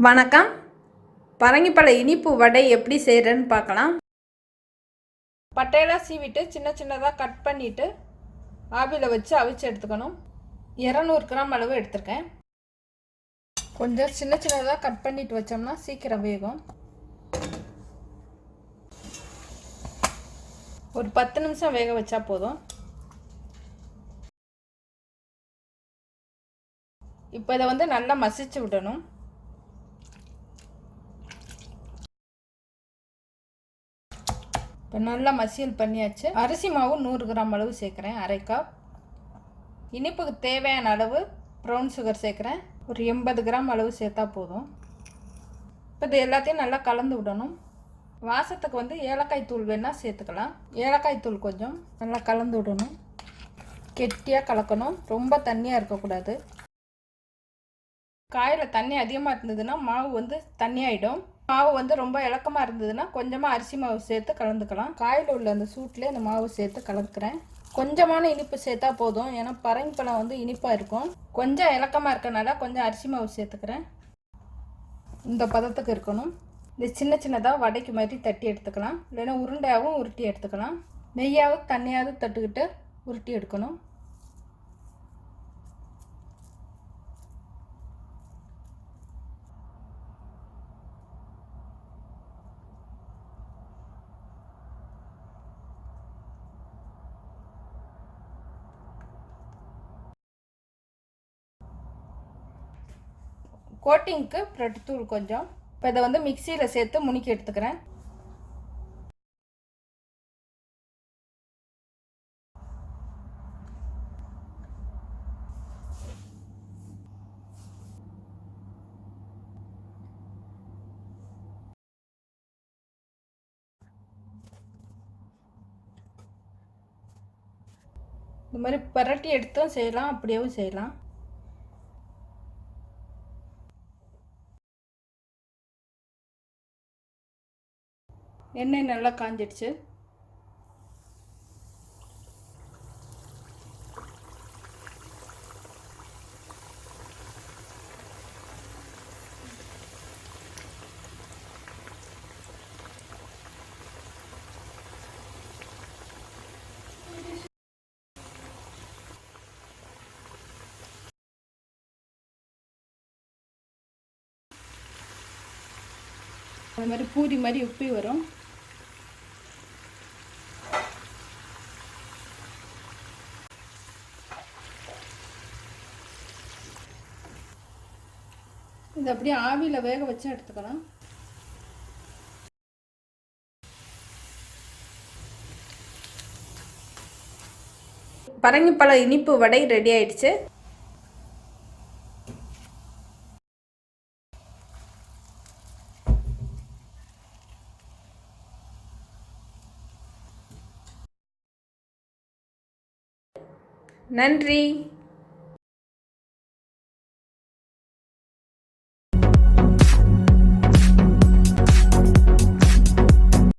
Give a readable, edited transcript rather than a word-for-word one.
வணக்கம். பரங்கிப்பழ இனிப்பு வடை எப்படி செய்கிறேன்னு பார்க்கலாம். பட்டையெல்லாம் சீவிட்டு சின்ன சின்னதாக கட் பண்ணிவிட்டு ஆவியில் வச்சு அவிச்சு எடுத்துக்கணும். 200 கிராம் அளவு எடுத்துருக்கேன். கொஞ்சம் சின்ன சின்னதாக கட் பண்ணிட்டு வச்சோம்னா சீக்கிரம் வேகும். ஒரு 10 நிமிஷம் வேக வச்சா போதும். இப்போ இதை நல்லா மசிச்சு விடணும். இப்போ நல்லா மசியல் பண்ணியாச்சு. அரிசி மாவு 100 கிராம் அளவு சேர்க்குறேன், அரை கப். இனிப்புக்கு தேவையான அளவு ப்ரௌன் சுகர் சேர்க்குறேன், ஒரு 80 கிராம் அளவு சேர்த்தா போதும். இப்போ இது எல்லாத்தையும் நல்லா கலந்து விடணும். வாசத்துக்கு ஏலக்காய் தூள் வேணால் சேர்த்துக்கலாம். ஏலக்காய் தூள் கொஞ்சம் நல்லா கலந்து விடணும். கெட்டியாக கலக்கணும், ரொம்ப தண்ணியாக இருக்கக்கூடாது. காயில் தண்ணி அதிகமாக இருந்ததுன்னா மாவு தண்ணியாயிடும். மாவு ரொம்ப இலக்கமாக இருந்ததுன்னா கொஞ்சமாக அரிசி மாவு சேர்த்து கலந்துக்கலாம். காயில் உள்ள அந்த சூட்டில் அந்த மாவு சேர்த்து கலந்துக்கிறேன். கொஞ்சமான இனிப்பு சேர்த்தா போதும், ஏன்னா பரங்கிப்பழம் இனிப்பாக இருக்கும். கொஞ்சம் இலக்கமாக இருக்கனால கொஞ்சம் அரிசி மாவு சேர்த்துக்கிறேன். இந்த பதத்துக்கு இருக்கணும். இது சின்ன சின்னதாக வடைக்கு மாதிரி தட்டி எடுத்துக்கலாம், இல்லைன்னா உருண்டையாகவும் உருட்டி எடுத்துக்கலாம். நெய்யாவது தண்ணியாவது தட்டுக்கிட்டு உருட்டி எடுக்கணும். கோட்டிங்க்கு பிரெட் தூள் கொஞ்சம். இப்போ இதை மிக்சியில் சேர்த்து முணுக்கி எடுத்துக்கிறேன். இந்த மாதிரி பரட்டி எடுத்தும் செய்யலாம், அப்படியேவும் செய்யலாம். எண்ணெய் நல்லா காஞ்சிடுச்சு. அது மாதிரி பூரி மாதிரி உப்பி வரும். இது அப்படியே ஆவியில் வேக வச்சு எடுத்துக்கலாம். பரங்கிப்பழ இனிப்பு வடை ரெடி ஆயிடுச்சு. நன்றி.